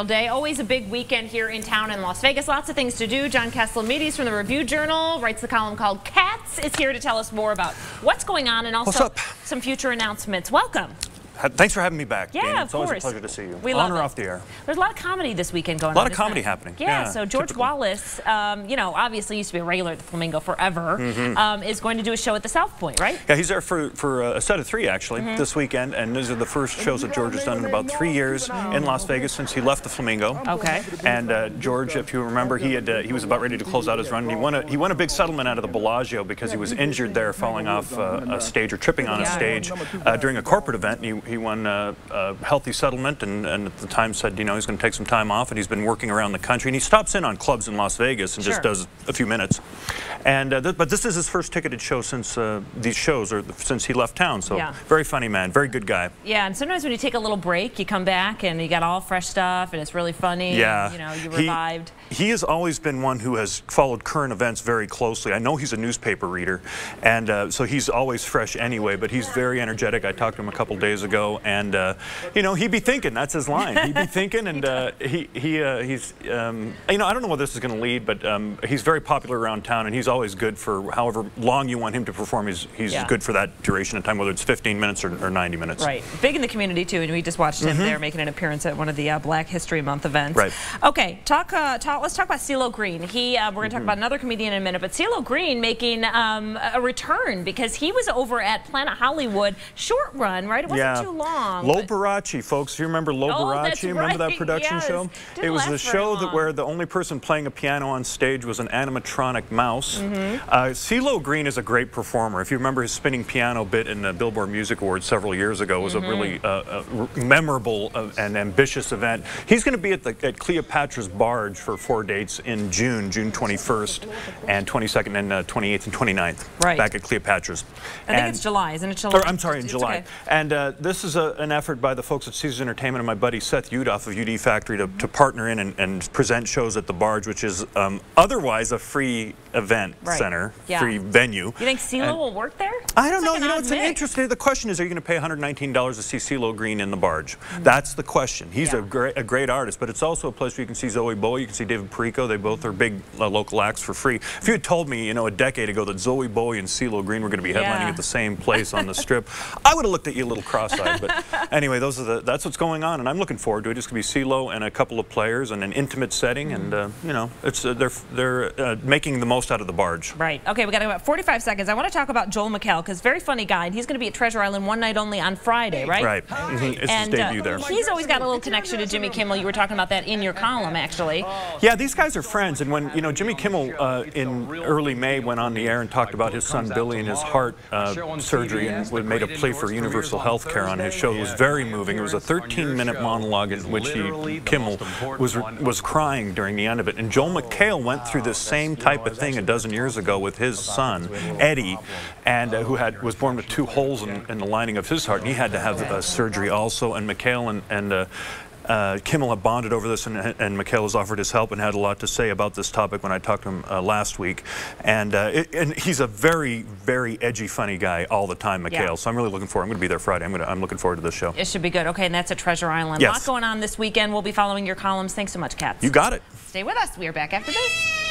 Day. Always a big weekend here in town in Las Vegas. Lots of things to do. John Katsilometes from the Review Journal writes the column called Cats is here to tell us more about what's going on and also some future announcements. Welcome. Thanks for having me back. Yeah, Dean. of It's always course. a pleasure to see you. We On love or it. off the air. There's a lot of comedy this weekend going on. A lot of comedy happening. Yeah, so George Wallace, you know, obviously used to be a regular at the Flamingo forever, is going to do a show at the South Point, right? Yeah, he's there for a set of 3 actually this weekend, and these are the first shows that George has done in about 3 years in Las Vegas since he left the Flamingo. Okay. And George, if you remember, he was about ready to close out his run. And he won a big settlement out of the Bellagio because he was injured there, falling off a stage or tripping on a stage during a corporate event. And he won a healthy settlement, and at the time said, you know, he's going to take some time off, and he's been working around the country, and he stops in on clubs in Las Vegas and just does a few minutes. And but this is his first ticketed show since since he left town. So very funny man, very good guy. Yeah, and sometimes when you take a little break, you come back and you got all fresh stuff, and it's really funny. Yeah, and, you know, you revived. He has always been one who has followed current events very closely. I know he's a newspaper reader, and so he's always fresh anyway. But he's very energetic. I talked to him a couple days ago, and you know, he'd be thinking. That's his line. He'd be thinking, and he's you know, I don't know where this is going to lead, but he's very popular around town, and he's always good for however long you want him to perform. He's good for that duration of time, whether it's 15 minutes or 90 minutes. Right. Big in the community too, and we just watched him there making an appearance at one of the Black History Month events. Right. Okay. Let's talk about Ceelo Green. We're going to talk about another comedian in a minute, but Ceelo Green making a return because he was over at Planet Hollywood. Short run, right? It wasn't too long. Liberace, folks. If you remember Liberace, remember that production show? It was the show where the only person playing a piano on stage was an animatronic mouse. Ceelo Green is a great performer. If you remember his spinning piano bit in the Billboard Music Awards several years ago, it was a really memorable and ambitious event. He's going to be at Cleopatra's Barge for 4 dates in June 21st and 22nd and 28th and 29th, back at Cleopatra's. I think it's July, isn't it July? Or, I'm sorry, in July. Okay. And this is an effort by the folks at Caesars Entertainment and my buddy Seth Udoff of UD Factory to partner in and present shows at the Barge, which is otherwise a free event center, free venue. You think Ceelo will work there? I don't know. You know, it's an interesting. The question is, are you going to pay $119 to see Ceelo Green in the Barge? That's the question. He's a great artist, but it's also a place where you can see Zoe Bowie, you can see David Perico. They both are big local acts for free. If you had told me, you know, a decade ago that Zoe Bowie and Ceelo Green were going to be headlining at the same place on the Strip, I would have looked at you a little cross-eyed. But anyway, that's what's going on, and I'm looking forward to it. It's going to be Ceelo and a couple of players in an intimate setting, and you know, it's they're making the most out of the Barge. Right. Okay, we got about 45 seconds. I want to talk about Joe McHale because very funny guy, and he's going to be at Treasure Island one night only on Friday, right? Right. It's his debut there. He's always got a little connection to Jimmy Kimmel. You were talking about that in your column, actually. Yeah, these guys are friends, and when Jimmy Kimmel in early May went on the air and talked about his son Billy and his heart surgery and made a plea for universal health care on his show. It was very moving. It was a 13-minute monologue in which Kimmel was crying during the end of it. And Joe McHale went through this same type of thing a dozen years ago with his son Eddie, and who was born with 2 holes in the lining of his heart, and he had to have surgery also. And McHale and Kimmel have bonded over this, and McHale has offered his help and had a lot to say about this topic when I talked to him last week. And he's a very, very edgy, funny guy all the time, McHale. So I'm really looking forward. I'm going to be there Friday. I'm looking forward to this show. It should be good. Okay, and that's at Treasure Island. Yes. A lot going on this weekend. We'll be following your columns. Thanks so much, Katz. You got it. Stay with us. We are back after this.